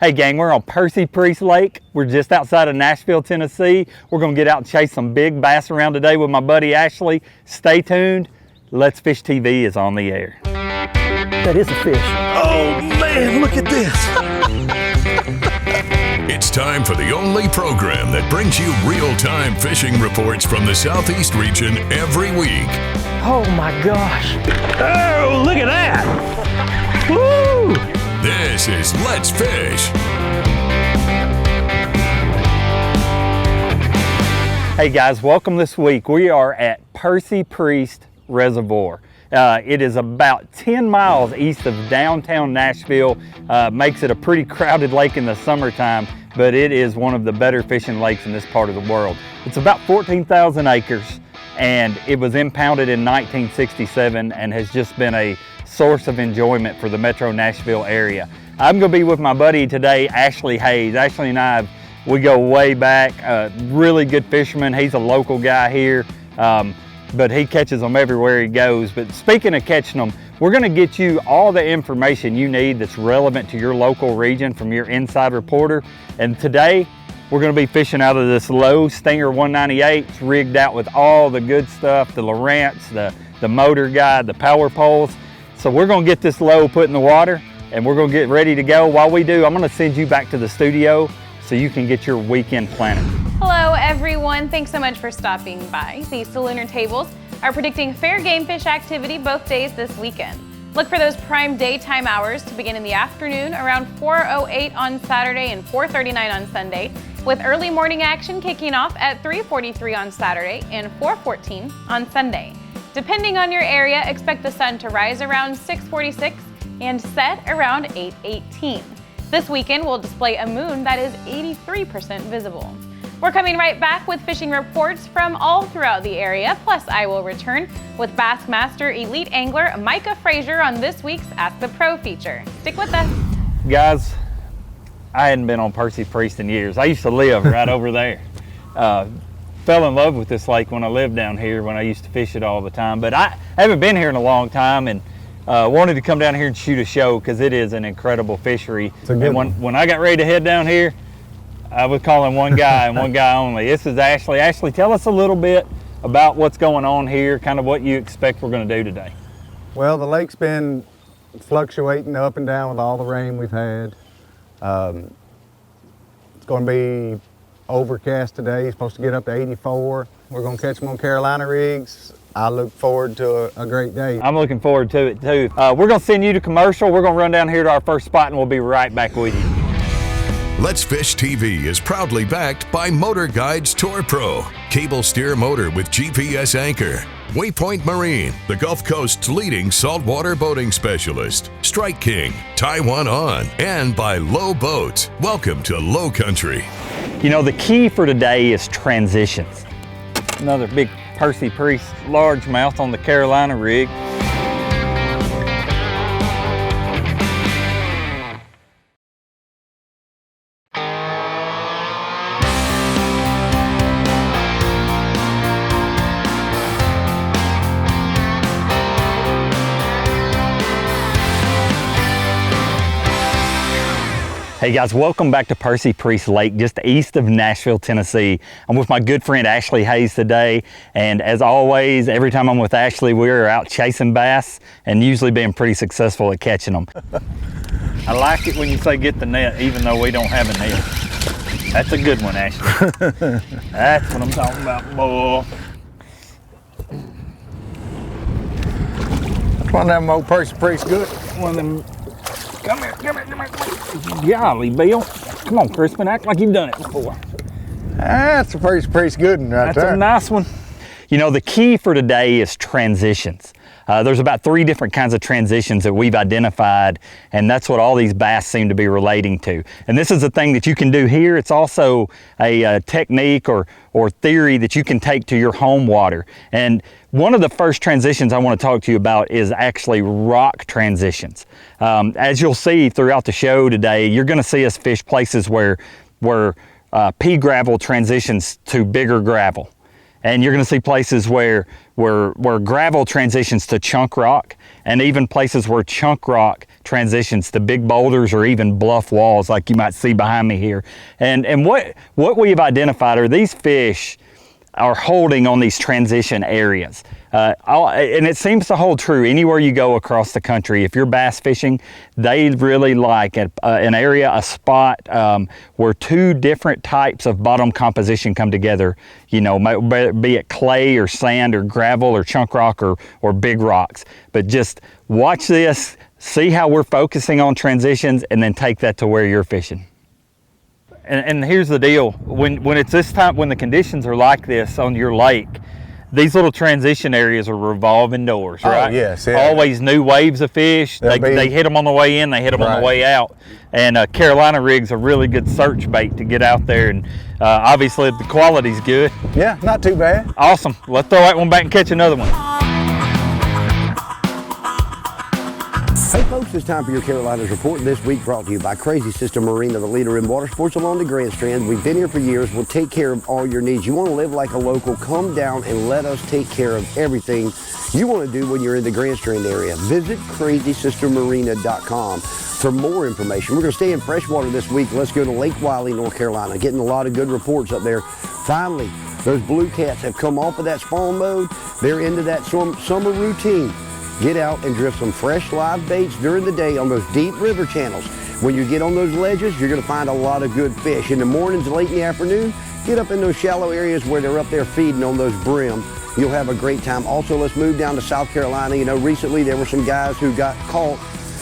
Hey gang, we're on Percy Lake. We're just outside of Nashville, Tennessee. We're gonna get out and chase some big bass around today with my buddy Ashley. Stay tuned. Let's Fish TV is on the air. That is a fish. Oh man, look at this. It's time for the only program that brings you real-time fishing reports from the Southeast region every week. Oh my gosh. Oh, look at that. Woo! This is Let's Fish. Hey guys, welcome this week. We are at Percy Reservoir. It is about 10 miles east of downtown Nashville. Makes it a pretty crowded lake in the summertime, but it is one of the better fishing lakes in this part of the world. It's about 14,000 acres, and it was impounded in 1967 and has just been a source of enjoyment for the Metro Nashville area. I'm gonna be with my buddy today, Ashley Hayes. Ashley and I, we go way back, really good fisherman. He's a local guy here, but he catches them everywhere he goes. But speaking of catching them, we're gonna get you all the information you need that's relevant to your local region from your inside reporter. And today, we're gonna be fishing out of this low Stinger 198. It's rigged out with all the good stuff, the Lowrance, the motor guide, the power poles. So we're gonna get this low put in the water and we're gonna get ready to go. While we do, I'm gonna send you back to the studio so you can get your weekend planning. Hello everyone, thanks so much for stopping by. The Saloon Tables are predicting fair game fish activity both days this weekend. Look for those prime daytime hours to begin in the afternoon around 4:08 on Saturday and 4:39 on Sunday, with early morning action kicking off at 3:43 on Saturday and 4:14 on Sunday. Depending on your area, expect the sun to rise around 6:46 and set around 8:18. This weekend will display a moon that is 83% visible. We're coming right back with fishing reports from all throughout the area, plus I will return with Bassmaster Elite Angler Micah Frazier on this week's Ask the Pro feature. Stick with us. Guys, I hadn't been on Percy in years. I used to live right over there. Fell in love with this lake when I lived down here, when I used to fish it all the time. But I haven't been here in a long time, and wanted to come down here and shoot a show because it is an incredible fishery. And when I got ready to head down here, I was calling one guy and one guy only. This is Ashley. Ashley, tell us a little bit about what's going on here, kind of what you expect we're going to do today. Well, the lake's been fluctuating up and down with all the rain we've had. It's going to be overcast today. It's supposed to get up to 84. We're going to catch them on Carolina rigs. I look forward to a great day. I'm looking forward to it too. We're going to send you to commercial. We're going to run down here to our first spot and we'll be right back with you. Let's Fish TV is proudly backed by Motor Guides Tour Pro, cable steer motor with GPS anchor, Waypoint Marine, the Gulf Coast's leading saltwater boating specialist, Strike King, Taiwan On, and by Low Boats. Welcome to Low Country. You know, the key for today is transitions. Another big Percy largemouth on the Carolina rig. Hey guys, welcome back to Percy Lake, just east of Nashville, Tennessee. I'm with my good friend Ashley Hayes today, and as always, every time I'm with Ashley, we're out chasing bass and usually being pretty successful at catching them. I like it when you say get the net, even though we don't have a net. That's a good one, Ashley. That's what I'm talking about, boy. That's one of them old Percy good. One of them. Come here. Golly, Bill. Come on, Crispin, act like you've done it before. That's a pretty good one right there. That's a nice one. You know, the key for today is transitions. There's about 3 different kinds of transitions that we've identified, and that's what all these bass seem to be relating to. And this is a thing that you can do here. It's also a technique or theory that you can take to your home water. And one of the first transitions I want to talk to you about is actually rock transitions. As you'll see throughout the show today, you're going to see us fish places where pea gravel transitions to bigger gravel. And you're going to see places where gravel transitions to chunk rock, and even places where chunk rock transitions to big boulders or even bluff walls like you might see behind me here. And what we've identified are these fish are holding on these transition areas. And it seems to hold true anywhere you go across the country. If you're bass fishing, they really like an area, a spot where two different types of bottom composition come together, you know, be it clay or sand or gravel or chunk rock or big rocks. But just watch this, see how we're focusing on transitions, and then take that to where you're fishing. And here's the deal, when it's this time, when the conditions are like this on your lake, these little transition areas are revolving doors, right? Oh, yes. Yeah. Always new waves of fish. They hit them on the way in, they hit them on the way out. And Carolina rig's a really good search bait to get out there. And obviously the quality's good. Yeah, not too bad. Awesome. Let's throw that one back and catch another one. Hey folks, it's time for your Carolinas Report. This week brought to you by Crazy Sister Marina, the leader in water sports along the Grand Strand. We've been here for years. We'll take care of all your needs. You want to live like a local, come down and let us take care of everything you want to do when you're in the Grand Strand area. Visit crazysistermarina.com for more information. We're going to stay in freshwater this week. Let's go to Lake Wiley, North Carolina. Getting a lot of good reports up there. Finally, those blue cats have come off of that spawn mode. They're into that summer routine. Get out and drift some fresh live baits during the day on those deep river channels. When you get on those ledges, you're going to find a lot of good fish. In the mornings, late in the afternoon, get up in those shallow areas where they're up there feeding on those brim. You'll have a great time. Also, let's move down to South Carolina. You know, recently there were some guys who got caught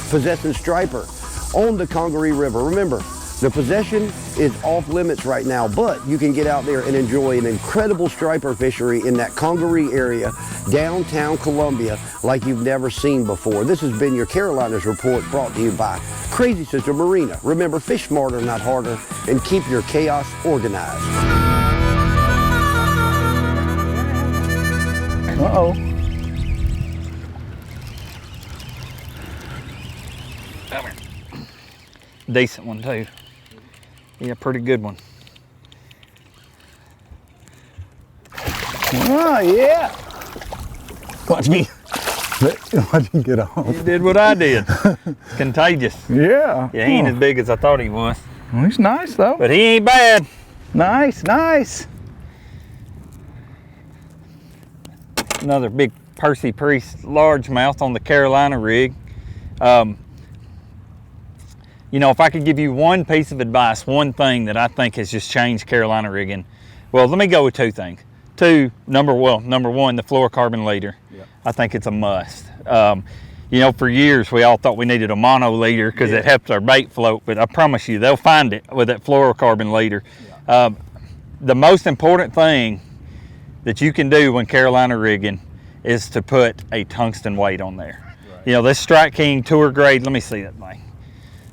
possessing striper on the Congaree River. Remember, the possession is off limits right now, but you can get out there and enjoy an incredible striper fishery in that Congaree area, downtown Columbia, like you've never seen before. This has been your Carolinas Report, brought to you by Crazy Sister Marina. Remember, fish smarter, not harder, and keep your chaos organized. Uh-oh. Decent one too. Yeah, pretty good one. Oh, yeah. Watch me. Watch me get on. You did what I did. Contagious. Yeah. Yeah, he ain't as big as I thought he was. Well, he's nice, though. But he ain't bad. Nice, nice. Another big Percy Priest largemouth on the Carolina rig. You know, if I could give you one piece of advice, one thing that I think has just changed Carolina rigging, well, let me go with two things. Number one, the fluorocarbon leader. Yep. I think it's a must. You know, for years we all thought we needed a mono leader because it helps our bait float, but I promise you they'll find it with that fluorocarbon leader. Yeah. The most important thing that you can do when Carolina rigging is to put a tungsten weight on there. Right. You know, this Strike King Tour Grade, let me see that thing.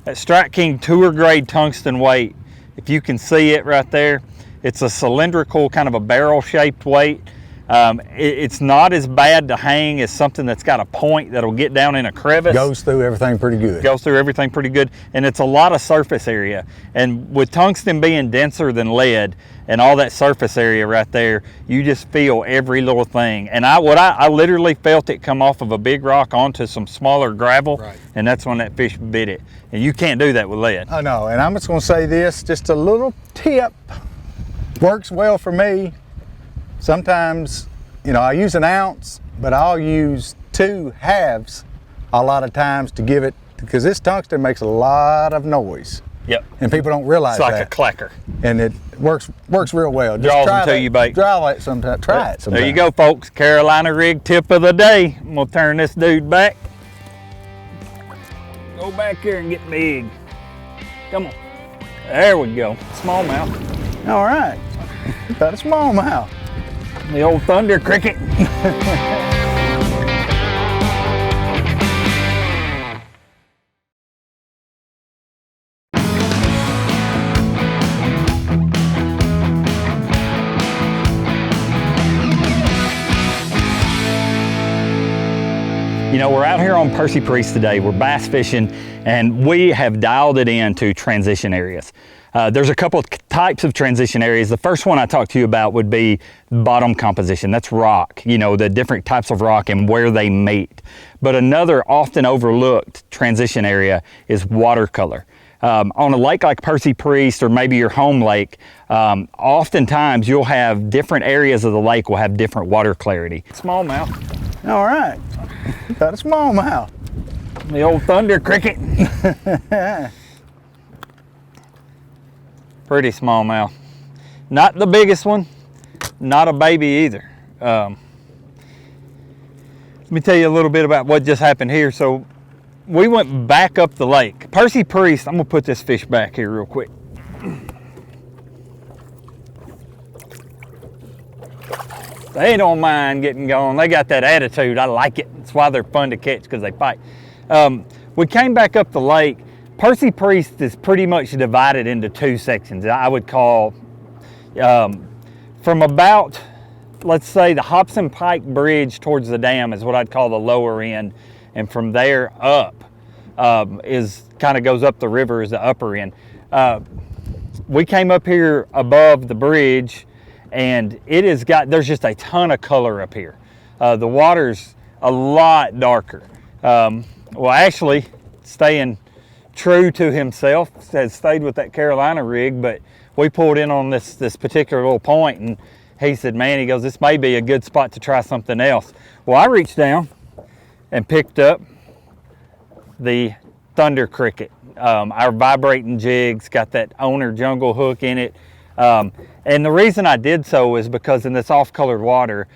That Strike King Tour Grade tungsten weight, if you can see it right there, it's a cylindrical, kind of a barrel-shaped weight. It's not as bad to hang as something that's got a point that'll get down in a crevice. Goes through everything pretty good. Goes through everything pretty good, and it's a lot of surface area. And with tungsten being denser than lead and all that surface area right there, you just feel every little thing. And I literally felt it come off of a big rock onto some smaller gravel, right. And that's when that fish bit it. And you can't do that with lead. I know, and I'm just going to say this, just a little tip. Works well for me. Sometimes, you know, I use an ounce, but I'll use 2 halves a lot of times to give it, because this tungsten makes a lot of noise. Yep. And people don't realize that. It's like a clacker. And it works real well. Draws them to you, bait. Try it sometime. Try it sometime. There you go, folks. Carolina rig tip of the day. I'm going to turn this dude back. Go back here and get big. Come on. There we go. Smallmouth. All right. Got a smallmouth. The old thunder cricket. You know, we're out here on Percy Priest today. We're bass fishing, and we have dialed it into transition areas. There's a couple of types of transition areas. The first one I talked to you about would be bottom composition. That's rock, you know, the different types of rock and where they meet. But another often overlooked transition area is watercolor. On a lake like Percy Priest, or maybe your home lake, oftentimes you'll have different areas of the lake will have different water clarity. Smallmouth. All right, got a smallmouth. The old thunder cricket. Pretty smallmouth. Not the biggest one, not a baby either. Let me tell you a little bit about what just happened here. So we went back up the lake. Percy Priest, I'm gonna put this fish back here real quick. They don't mind getting going. They got that attitude, I like it. That's why they're fun to catch, because they fight. We came back up the lake. Percy Priest is pretty much divided into two sections. I would call from about, let's say, the Hobson Pike Bridge towards the dam is what I'd call the lower end, and from there up is kind of goes up the river is the upper end. We came up here above the bridge, and it has got, there's just a ton of color up here. The water's a lot darker. Well, actually, staying true to himself, has stayed with that Carolina rig, but we pulled in on this particular little point, and he said, man, he goes, this may be a good spot to try something else. Well, I reached down and picked up the thunder cricket. Our vibrating jig's got that owner jungle hook in it. And the reason I did so is because in this off-colored water,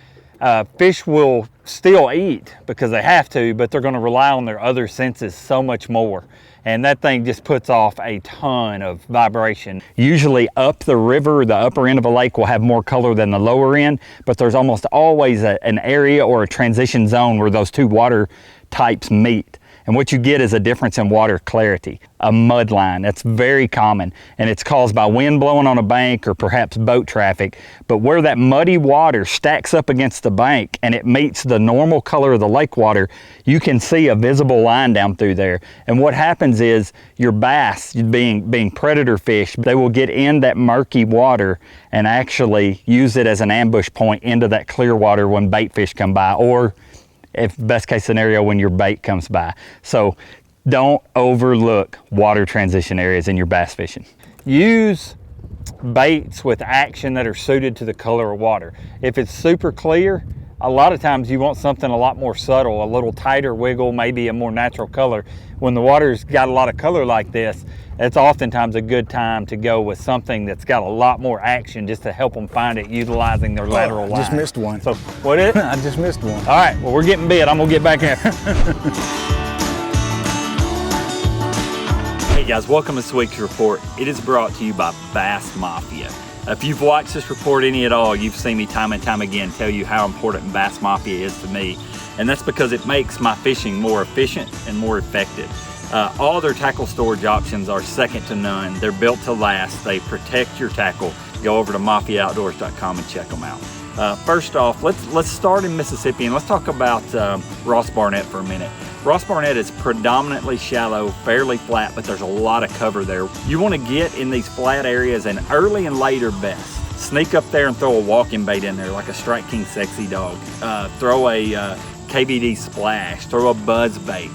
fish will still eat because they have to, but they're going to rely on their other senses so much more. And that thing just puts off a ton of vibration. Usually up the river, the upper end of a lake will have more color than the lower end, but there's almost always an area or a transition zone where those two water types meet. And what you get is a difference in water clarity, a mud line. That's very common, and it's caused by wind blowing on a bank or perhaps boat traffic. But where that muddy water stacks up against the bank and it meets the normal color of the lake water, you can see a visible line down through there. And what happens is your bass, being predator fish, they will get in that murky water and actually use it as an ambush point into that clear water when bait fish come by, or if best case scenario, when your bait comes by. So don't overlook water transition areas in your bass fishing. Use baits with action that are suited to the color of water. If it's super clear, a lot of times you want something a lot more subtle, a little tighter wiggle, maybe a more natural color. When the water's got a lot of color like this, it's oftentimes a good time to go with something that's got a lot more action just to help them find it utilizing their lateral line. I just missed one. So, what is it? I just missed one. All right, well, we're getting bit. I'm gonna get back in. Hey guys, welcome to this week's report. It is brought to you by Bass Mafia. If you've watched this report any at all, you've seen me time and time again tell you how important Bass Mafia is to me. And that's because it makes my fishing more efficient and more effective. All their tackle storage options are second to none. They're built to last. They protect your tackle. Go over to mafiaoutdoors.com and check them out. First off, let's start in Mississippi, and let's talk about Ross Barnett for a minute. Ross Barnett is predominantly shallow, fairly flat, but there's a lot of cover there. You want to get in these flat areas, and early and late are best. Sneak up there and throw a walking bait in there like a Strike King Sexy Dog. Throw a KVD Splash, throw a buzz bait.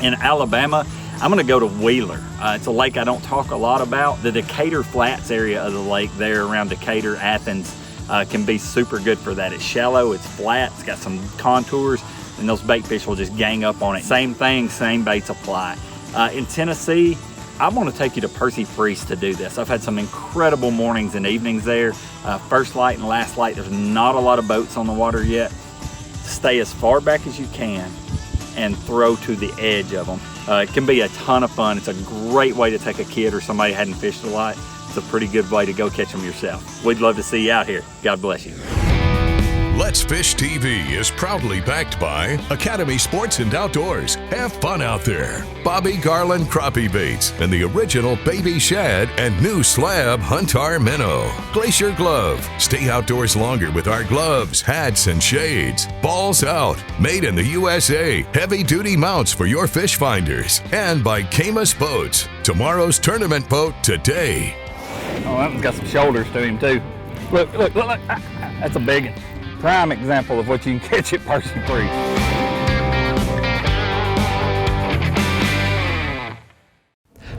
In Alabama, I'm gonna go to Wheeler. It's a lake I don't talk a lot about. The Decatur Flats area of the lake there around Decatur, Athens, can be super good for that. It's shallow, it's flat, it's got some contours, and those bait fish will just gang up on it. Same thing, same baits apply. In Tennessee, I want to take you to Percy Priest to do this. I've had some incredible mornings and evenings there. First light and last light, there's not a lot of boats on the water yet. Stay as far back as you can and throw to the edge of them. It can be a ton of fun. It's a great way to take a kid or somebody who hadn't fished a lot. It's a pretty good way to go catch them yourself. We'd love to see you out here. God bless you. Let's Fish TV is proudly backed by Academy Sports and Outdoors. Have fun out there. Bobby Garland Crappie Baits and the original Baby Shad and new slab Huntar Minnow. Glacier Glove. Stay outdoors longer with our gloves, hats, and shades. Balls Out. Made in the USA. Heavy duty mounts for your fish finders. And by Camus Boats. Tomorrow's tournament boat today. Oh, that one's got some shoulders to him too. Look. That's a big one. Prime example of what you can catch at Percy Priest.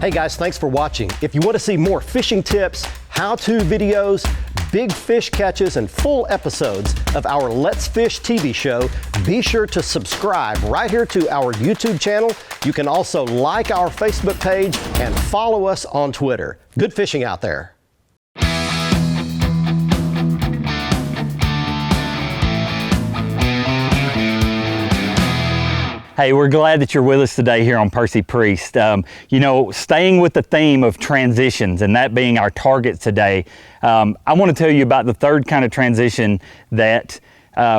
Hey guys, thanks for watching. If you want to see more fishing tips, how-to videos, big fish catches, and full episodes of our Let's Fish TV show, be sure to subscribe right here to our YouTube channel. You can also like our Facebook page and follow us on Twitter. Good fishing out there. Hey, we're glad that you're with us today here on Percy Priest. You know, staying with the theme of transitions and that being our target today, I want to tell you about the third kind of transition that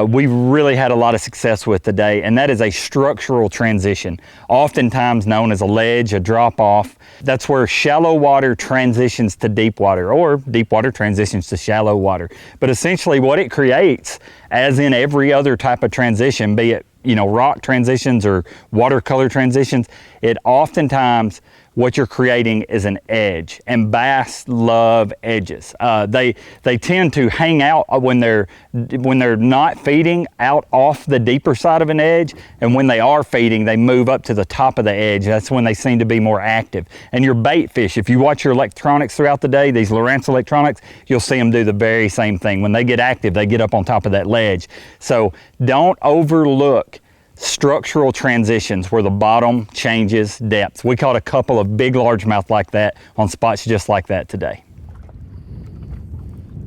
we've really had a lot of success with today, and that is a structural transition, oftentimes known as a ledge, a drop-off. That's where shallow water transitions to deep water, or deep water transitions to shallow water. But essentially what it creates, as in every other type of transition, be it rock transitions or watercolor transitions, it oftentimes what you're creating is an edge, and bass love edges. They tend to hang out when they're not feeding out off the deeper side of an edge, and when they are feeding, they move up to the top of the edge. That's when they seem to be more active. And your bait fish, if you watch your electronics throughout the day, these Lowrance electronics, you'll see them do the very same thing. When they get active, they get up on top of that ledge. So don't overlook structural transitions where the bottom changes depth. We caught a couple of big largemouth like that on spots just like that today.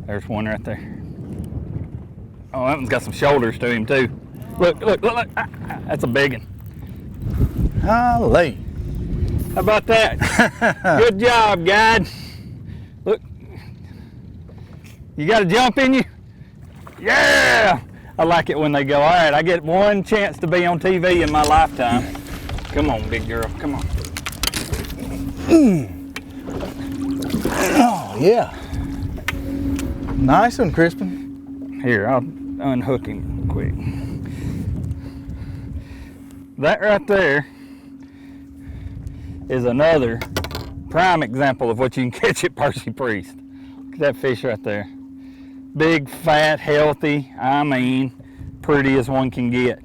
There's one right there. Oh, that one's got some shoulders to him too. Look. That's a big one. Golly. How about that? Good job, guide. Look. You got a jump in you? Yeah! I like it when they go, all right, I get one chance to be on TV in my lifetime. Come on, big girl, come on. Oh, yeah. Nice one, Crispin. Here, I'll unhook him quick. That right there is another prime example of what you can catch at Percy Priest. Look at that fish right there. Big, fat, healthy, I mean, pretty as one can get.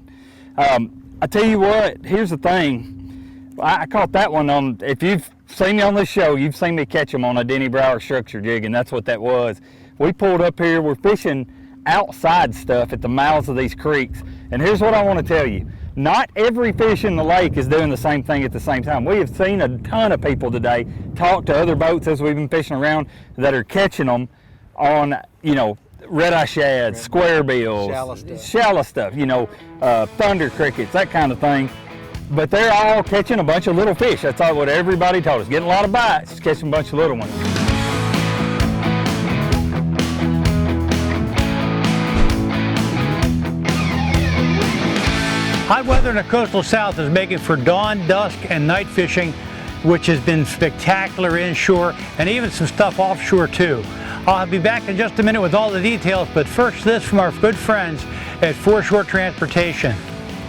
I tell you what, here's the thing. I caught that one on, if you've seen me on this show, you've seen me catch them on a Denny Brower structure jig, and that's what that was. We pulled up here, we're fishing outside stuff at the mouths of these creeks, and here's what I want to tell you. Not every fish in the lake is doing the same thing at the same time. We have seen a ton of people today talk to other boats as we've been fishing around that are catching them on, red-eye shads, square bills, shallow stuff, thunder crickets, that kind of thing. But they're all catching a bunch of little fish. That's all what everybody told us. Getting a lot of bites, catching a bunch of little ones. Hot weather in the coastal south is making for dawn, dusk, and night fishing, which has been spectacular inshore and even some stuff offshore too. I'll be back in just a minute with all the details, but first this from our good friends at Foreshore Transportation.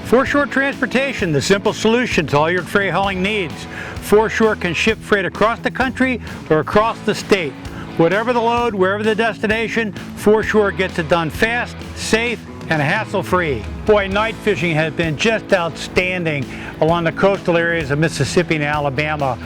Foreshore Transportation, the simple solution to all your freight hauling needs. Foreshore can ship freight across the country or across the state. Whatever the load, wherever the destination, Foreshore gets it done fast, safe, and hassle-free. Boy, night fishing has been just outstanding along the coastal areas of Mississippi and Alabama.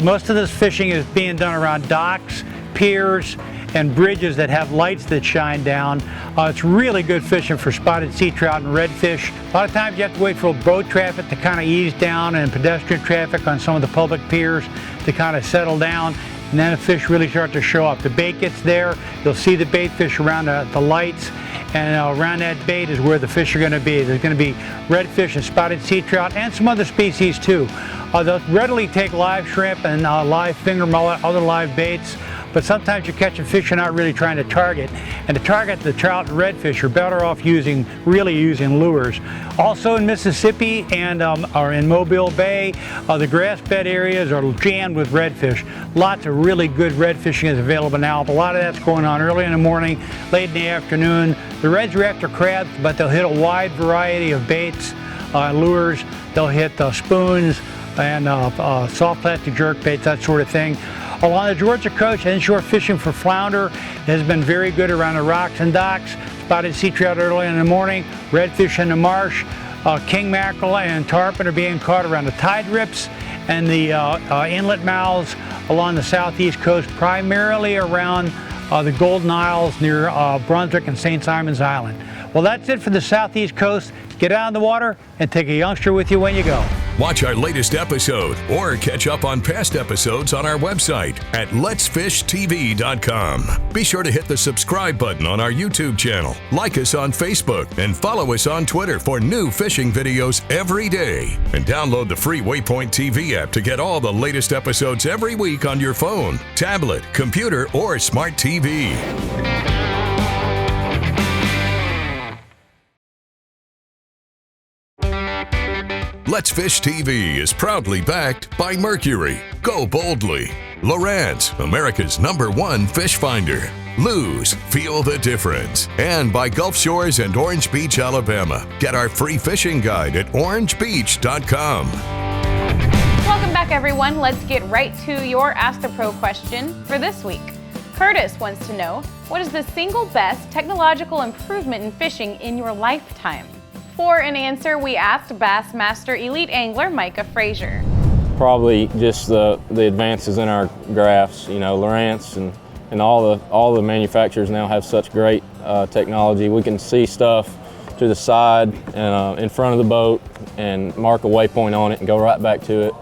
Most of this fishing is being done around docks, piers, and bridges that have lights that shine down. It's really good fishing for spotted sea trout and redfish. A lot of times you have to wait for boat traffic to kind of ease down and pedestrian traffic on some of the public piers to kind of settle down, and then the fish really start to show up. The bait gets there, you'll see the bait fish around the lights, and around that bait is where the fish are going to be. There's going to be redfish and spotted sea trout and some other species too. They'll readily take live shrimp and live finger mullet, other live baits, but sometimes you're catching fish you're not really trying to target. And to target the trout and redfish, you're better off really using lures. Also in Mississippi and or in Mobile Bay, the grass bed areas are jammed with redfish. Lots of really good red fishing is available now. But a lot of that's going on early in the morning, late in the afternoon. The reds are after crabs, but they'll hit a wide variety of baits, lures. They'll hit spoons and soft plastic jerk baits, that sort of thing. Along the Georgia coast, inshore fishing for flounder has been very good around the rocks and docks. Spotted sea trout early in the morning, redfish in the marsh, king mackerel and tarpon are being caught around the tide rips and the inlet mouths along the southeast coast, primarily around the Golden Isles near Brunswick and St. Simon's Island. Well, that's it for the southeast coast. Get out in the water and take a youngster with you when you go. Watch our latest episode or catch up on past episodes on our website at letsfishtv.com. Be sure to hit the subscribe button on our YouTube channel, like us on Facebook, and follow us on Twitter for new fishing videos every day. And download the free Waypoint TV app to get all the latest episodes every week on your phone, tablet, computer, or smart TV. Let's Fish TV is proudly backed by Mercury, Go Boldly, Lowrance, America's #1 fish finder, Lose, Feel the Difference, and by Gulf Shores and Orange Beach, Alabama. Get our free fishing guide at orangebeach.com. Welcome back, everyone. Let's get right to your Ask the Pro question for this week. Curtis wants to know, what is the single best technological improvement in fishing in your lifetime? For an answer, we asked Bassmaster Elite Angler Micah Frazier. Probably just the advances in our graphs. You know, Lowrance and all the manufacturers now have such great technology. We can see stuff to the side and in front of the boat and mark a waypoint on it and go right back to it.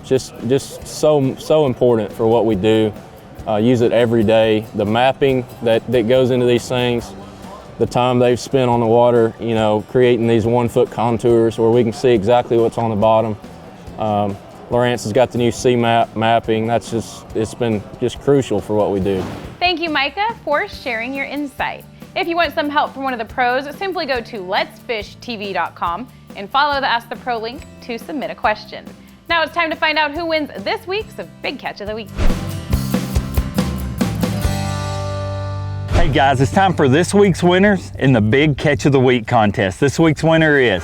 Just so important for what we do. Use it every day. The mapping that goes into these things, the time they've spent on the water, you know, creating these 1-foot contours where we can see exactly what's on the bottom. Lowrance has got the new C-map mapping. It's been just crucial for what we do. Thank you, Micah, for sharing your insight. If you want some help from one of the pros, simply go to letsfishtv.com and follow the Ask the Pro link to submit a question. Now it's time to find out who wins this week's Big Catch of the Week. Hey guys, it's time for this week's winners in the Big Catch of the Week contest. This week's winner is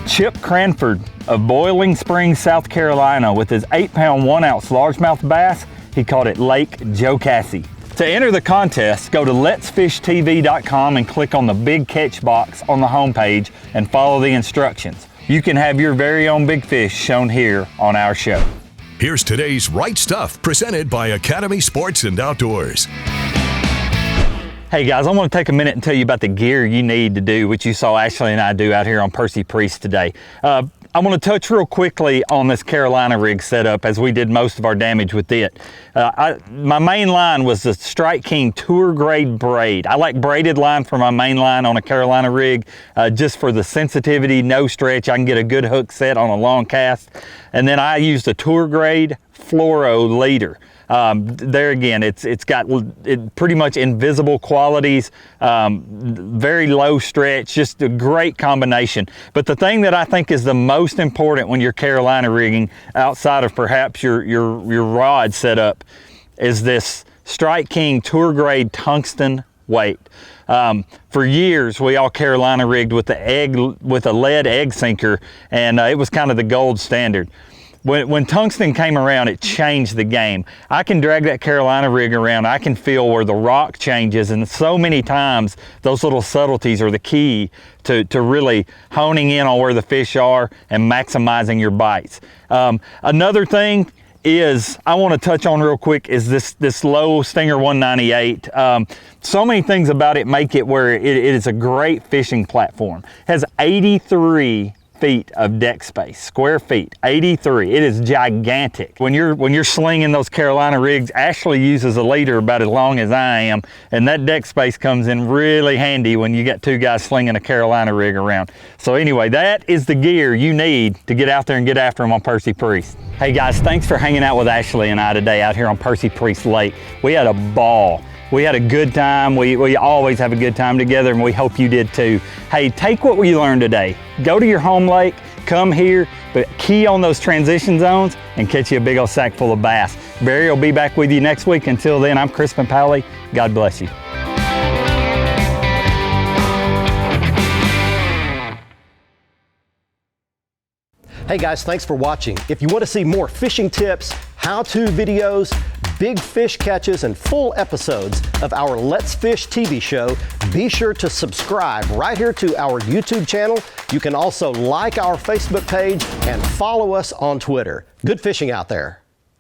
Chip Cranford of Boiling Springs, South Carolina, with his 8-pound 1-ounce largemouth bass. He caught it Lake Jocassee. To enter the contest, go to letsfishtv.com and click on the Big Catch box on the homepage and follow the instructions. You can have your very own big fish shown here on our show. Here's today's Right Stuff, presented by Academy Sports and Outdoors. Hey guys, I want to take a minute and tell you about the gear you need to do what you saw Ashley and I do out here on Percy Priest today. I want to touch real quickly on this Carolina rig setup as we did most of our damage with it. My main line was the Strike King Tour Grade braid. I like braided line for my main line on a Carolina rig just for the sensitivity, no stretch. I can get a good hook set on a long cast. And then I used a Tour Grade fluoro leader. There again, it's got pretty much invisible qualities, very low stretch, just a great combination. But the thing that I think is the most important when you're Carolina rigging, outside of perhaps your rod setup, is this Strike King Tour Grade tungsten weight. For years, we all Carolina rigged with a lead egg sinker, and it was kind of the gold standard. When tungsten came around, it changed the game. I can drag that Carolina rig around, I can feel where the rock changes, and so many times those little subtleties are the key to really honing in on where the fish are and maximizing your bites. Another thing is I want to touch on real quick is this low Stinger 198. So many things about it make it where it is a great fishing platform. It has 83 feet of deck space, square feet, 83. It is gigantic. When you're slinging those Carolina rigs, Ashley uses a leader about as long as I am, and that deck space comes in really handy when you got two guys slinging a Carolina rig around. So anyway, that is the gear you need to get out there and get after them on Percy Priest. Hey guys, thanks for hanging out with Ashley and I today out here on Percy Priest Lake. We had a ball. We had a good time. We always have a good time together, and we hope you did too. Hey, take what we learned today. Go to your home lake, come here, but key on those transition zones and catch you a big old sack full of bass. Barry will be back with you next week. Until then, I'm Crispin Powley. God bless you. Hey guys, thanks for watching. If you want to see more fishing tips, how-to videos, big fish catches, and full episodes of our Let's Fish TV show, be sure to subscribe right here to our YouTube channel. You can also like our Facebook page and follow us on Twitter. Good fishing out there.